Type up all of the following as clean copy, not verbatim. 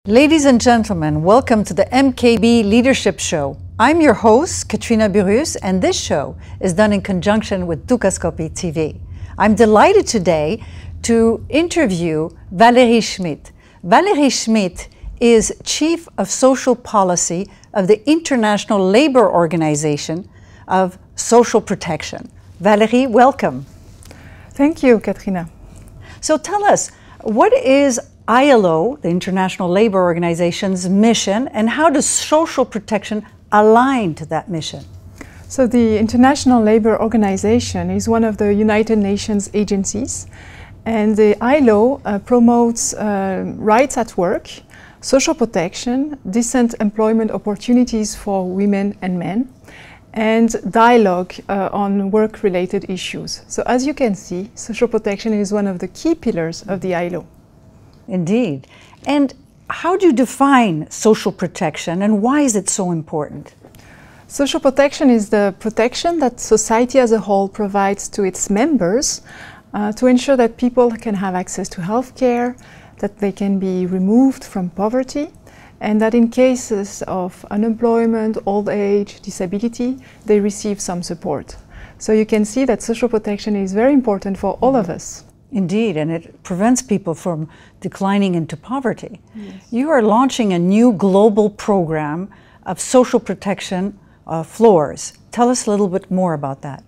Ladies and gentlemen, welcome to the MKB Leadership Show. I'm your host, Katrina Burus, and this show is done in conjunction with Dukascopy TV. I'm delighted today to interview Valérie Schmitt. Valérie Schmitt is Chief of Social Policy of the International Labour Organization of Social Protection. Valérie, welcome. Thank you, Katrina. So tell us, what is ILO, the International Labour Organization's mission, and how does social protection align to that mission? So the International Labour Organization is one of the United Nations agencies, and the ILO promotes rights at work, social protection, decent employment opportunities for women and men, and dialogue on work-related issues. So as you can see, social protection is one of the key pillars of the ILO. Indeed. And how do you define social protection, and why is it so important? Social protection is the protection that society as a whole provides to its members to ensure that people can have access to health care, that they can be removed from poverty, and that in cases of unemployment, old age, disability, they receive some support. So you can see that social protection is very important for all of us. Indeed, and it prevents people from declining into poverty. Yes. You are launching a new global program of social protection floors. Tell us a little bit more about that.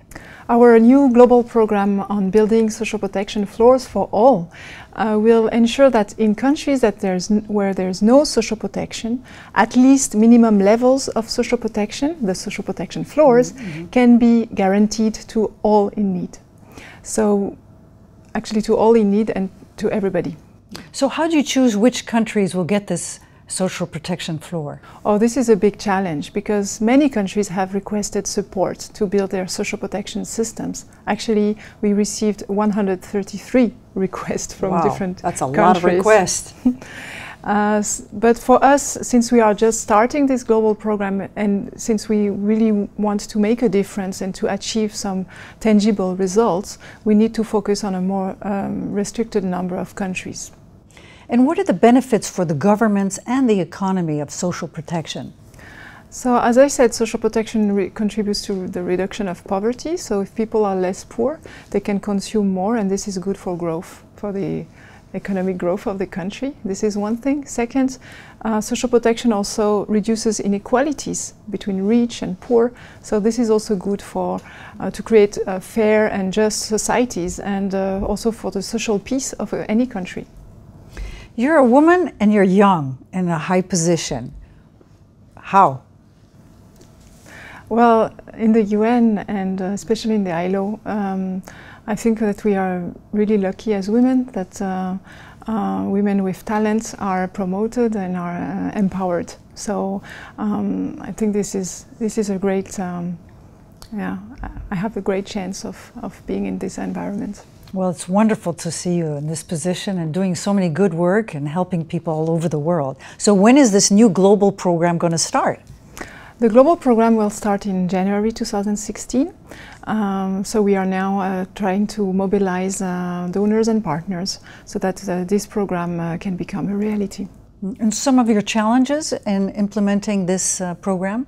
Our new global program on building social protection floors for all will ensure that in countries that where there's no social protection, at least minimum levels of social protection, the social protection floors, can be guaranteed to all in need. So actually to all in need and to everybody. So how do you choose which countries will get this social protection floor? Oh, this is a big challenge because many countries have requested support to build their social protection systems. Actually, we received 133 requests from different countries. That's a lot of requests. But for us, since we are just starting this global program and since we really want to make a difference and to achieve some tangible results, we need to focus on a more restricted number of countries. And what are the benefits for the governments and the economy of social protection? So as I said, social protection contributes to the reduction of poverty. So if people are less poor, they can consume more, and this is good for growth, for the economic growth of the country. This is one thing. Second, social protection also reduces inequalities between rich and poor. So this is also good for to create fair and just societies, and also for the social peace of any country. You're a woman and you're young in a high position. How? Well, in the UN and especially in the ILO, I think that we are really lucky as women that women with talent are promoted and are empowered. So I think this is a great, yeah, I have a great chance of being in this environment. Well, it's wonderful to see you in this position and doing so many good work and helping people all over the world. So when is this new global program going to start? The global program will start in January 2016. So we are now trying to mobilize donors and partners so that this program can become a reality. And some of your challenges in implementing this program?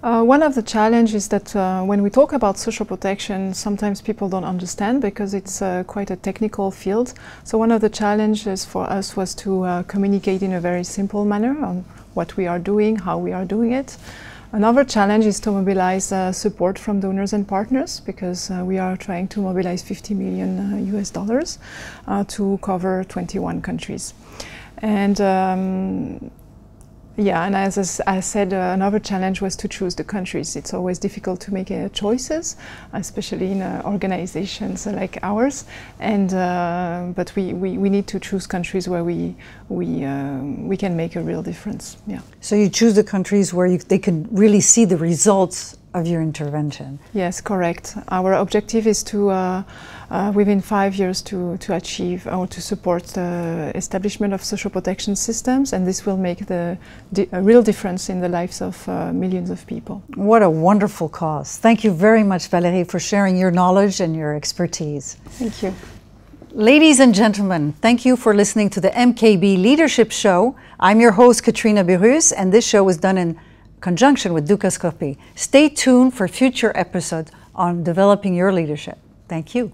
One of the challenges is that when we talk about social protection, sometimes people don't understand because it's quite a technical field. So one of the challenges for us was to communicate in a very simple manner on what we are doing, how we are doing it. Another challenge is to mobilize support from donors and partners because we are trying to mobilize $50 million US to cover 21 countries. And yeah, and as I said, another challenge was to choose the countries. It's always difficult to make choices, especially in organizations like ours. And but we need to choose countries where we can make a real difference. Yeah. So you choose the countries where they can really see the results of your intervention. Yes, correct. Our objective is to within 5 years to achieve or to support the establishment of social protection systems, and this will make a real difference in the lives of millions of people. What a wonderful cause. Thank you very much, Valérie, for sharing your knowledge and your expertise. Thank you. Ladies and gentlemen, thank you for listening to the MKB Leadership Show. I'm your host, Katrina Birus, and this show was done in conjunction with Dukascopy. Stay tuned for future episodes on developing your leadership. Thank you.